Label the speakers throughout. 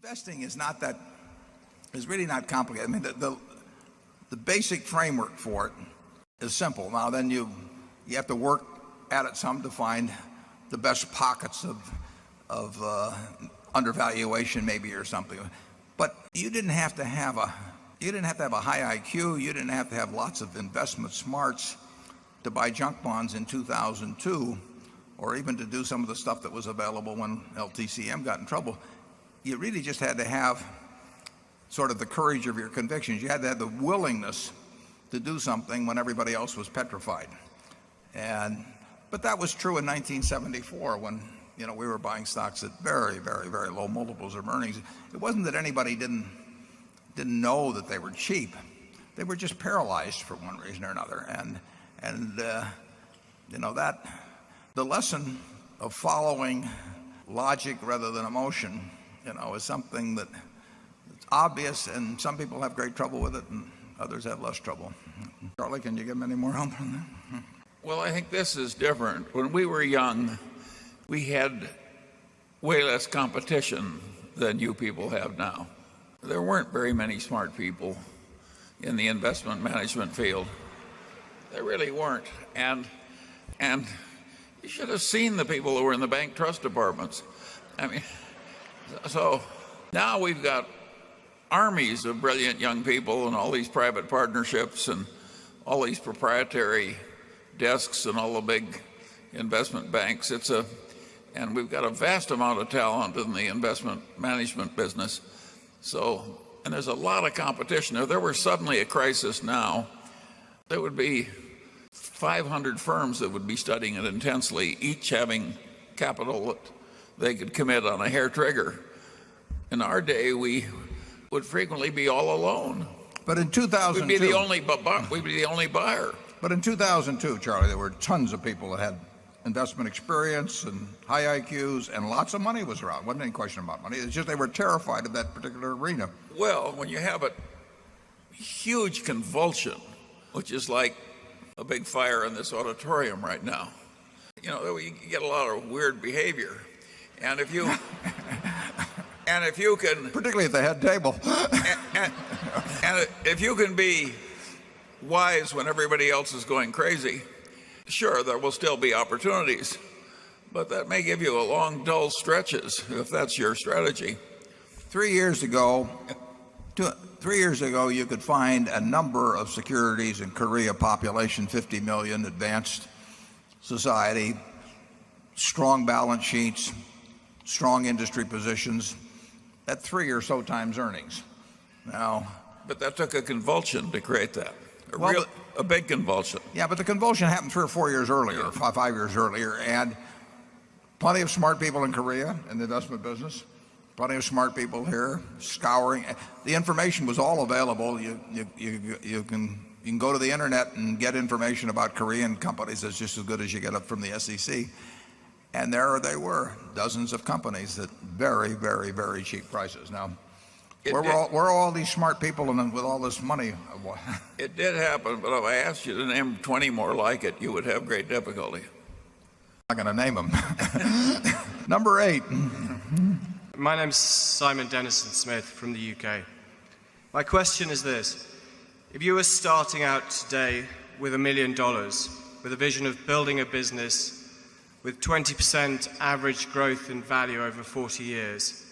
Speaker 1: Investing is really not complicated. I mean, the basic framework for it is simple. Now then you have to work at it some to find the best pockets of undervaluation maybe or something. But you didn't have to have a high IQ. You didn't have to have lots of investment smarts to buy junk bonds in 2002, or even to do some of the stuff that was available when LTCM got in trouble. You really just had to have sort of the courage of your convictions. You had to have the willingness to do something when everybody else was petrified. But that was true in 1974 when we were buying stocks at very, very, very low multiples of earnings. It wasn't that anybody didn't know that they were cheap. They were just paralyzed for one reason or another. And that the lesson of following logic rather than emotion, is something that's obvious, and some people have great trouble with it and others have less trouble. Charlie, can you give them any more help on that?
Speaker 2: Well, I think this is different. When we were young, we had way less competition than you people have now. There weren't very many smart people in the investment management field. There really weren't. And you should have seen the people who were in the bank trust departments. I mean, so now we've got armies of brilliant young people and all these private partnerships and all these proprietary desks and all the big investment banks. And we've got a vast amount of talent in the investment management business. And there's a lot of competition. If there were suddenly a crisis now, there would be 500 firms that would be studying it intensely, each having capital that they could commit on a hair trigger. In our day, we would frequently be all alone.
Speaker 1: But in 2002,
Speaker 2: we'd be the only buyer.
Speaker 1: But in 2002, Charlie, there were tons of people that had investment experience and high IQs, and lots of money was around. Wasn't any question about money. It's just they were terrified of that particular arena.
Speaker 2: Well, when you have a huge convulsion, which is like a big fire in this auditorium right now, you get a lot of weird behavior. And if you can,
Speaker 1: particularly at the head table,
Speaker 2: and if you can be wise when everybody else is going crazy, sure, there will still be opportunities, but that may give you a long, dull stretches if that's your strategy.
Speaker 1: 3 years ago, you could find a number of securities in Korea, population 50 million, advanced society, strong balance sheets, strong industry positions at 3 or so times earnings. Now,
Speaker 2: but that took a convulsion to create that. A big convulsion.
Speaker 1: Yeah, but the convulsion happened 3 or 4 years earlier, 5 years earlier, and plenty of smart people in Korea in the investment business, plenty of smart people here scouring. The information was all available. You can go to the internet and get information about Korean companies that's just as good as you get up from the SEC. And there they were, dozens of companies at very, very, very cheap prices. Now, where are all these smart people and with all this money?
Speaker 2: It did happen, but if I asked you to name 20 more like it, you would have great difficulty.
Speaker 1: I'm not going to name them. Number 8.
Speaker 3: My name's Simon Dennison Smith from the UK. My question is this. If you were starting out today with $1 million, with a vision of building a business with 20% average growth in value over 40 years,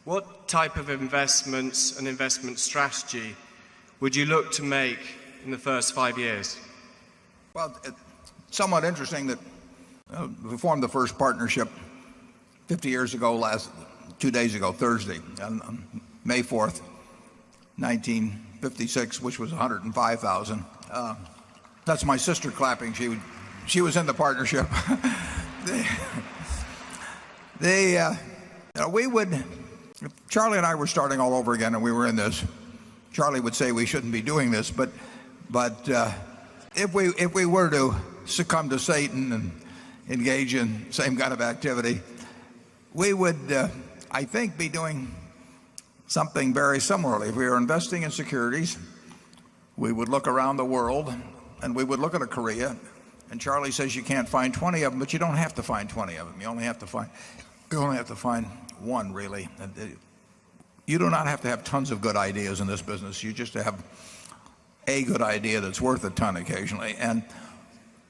Speaker 3: what type of investments and investment strategy would you look to make in the first 5 years?
Speaker 1: Well, it's somewhat interesting that we formed the first partnership 50 years ago, 2 days ago, Thursday, on May 4th, 1956, which was 105,000. That's my sister clapping. She was in the partnership. If Charlie and I were starting all over again and we were in this, Charlie would say we shouldn't be doing this, but if we were to succumb to Satan and engage in the same kind of activity, we would, I think, be doing something very similarly. If we were investing in securities, we would look around the world and we would look at a Korea, and Charlie says you can't find 20 of them, but you don't have to find 20 of them. You only have to find one, really. you do not have to have tons of good ideas in this business. You just have a good idea that's worth a ton occasionally. And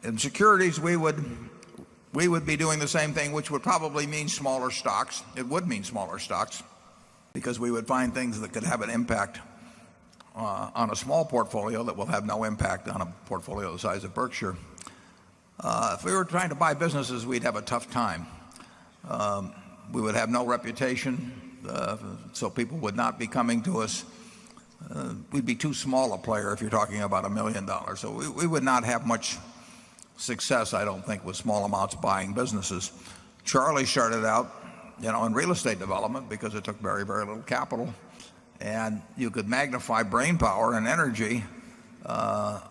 Speaker 1: in securities, we would be doing the same thing, which would probably mean smaller stocks. It would mean smaller stocks because we would find things that could have an impact on a small portfolio that will have no impact on a portfolio the size of Berkshire. If we were trying to buy businesses, we'd have a tough time. We would have no reputation, so people would not be coming to us. We'd be too small a player if you're talking about $1 million. So we would not have much success, I don't think, with small amounts buying businesses. Charlie started out, in real estate development because it took very, very little capital, and you could magnify brain power and energy, or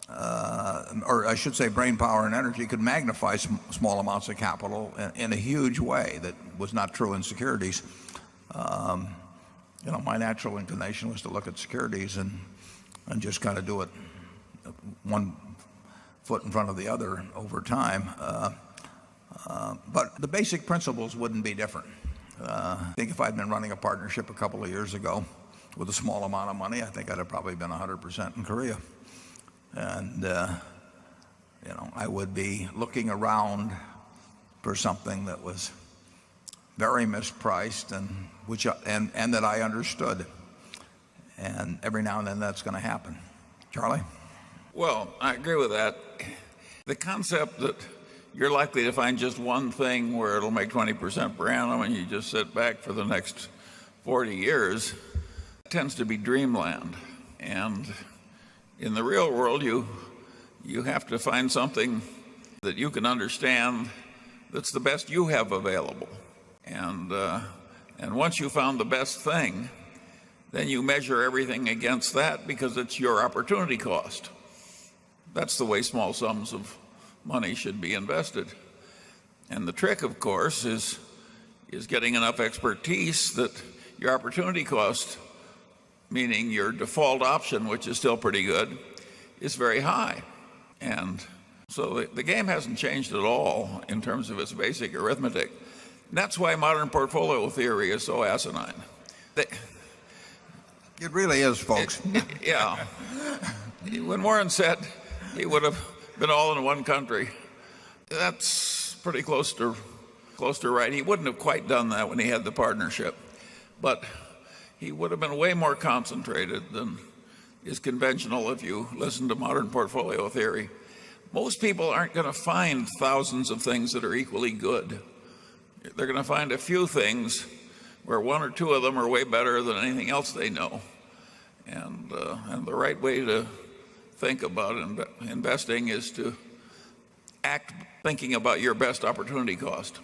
Speaker 1: I should say brain power and energy could magnify small amounts of capital in a huge way that was not true in securities. My natural inclination was to look at securities and just kind of do it one foot in front of the other over time. But the basic principles wouldn't be different. I think if I'd been running a partnership a couple of years ago with a small amount of money, I think I'd have probably been 100% in Korea. And, I would be looking around for something that was very mispriced and that I understood. And every now and then that's going to happen. Charlie?
Speaker 2: Well, I agree with that. The concept that you're likely to find just one thing where it'll make 20% per annum and you just sit back for the next 40 years tends to be dreamland. And in the real world, you have to find something that you can understand that's the best you have available. And once you found the best thing, then you measure everything against that because it's your opportunity cost. That's the way small sums of money should be invested. And the trick, of course, is getting enough expertise that your opportunity cost, meaning your default option, which is still pretty good, is very high. And so the game hasn't changed at all in terms of its basic arithmetic. And that's why modern portfolio theory is so asinine.
Speaker 1: It really is, folks.
Speaker 2: Yeah. When Warren said he would have been all in one country, that's pretty close to right. He wouldn't have quite done that when he had the partnership, but he would have been way more concentrated than is conventional if you listen to modern portfolio theory. Most people aren't going to find thousands of things that are equally good. They're going to find a few things where one or two of them are way better than anything else they know. And the right way to think about investing is to act thinking about your best opportunity cost.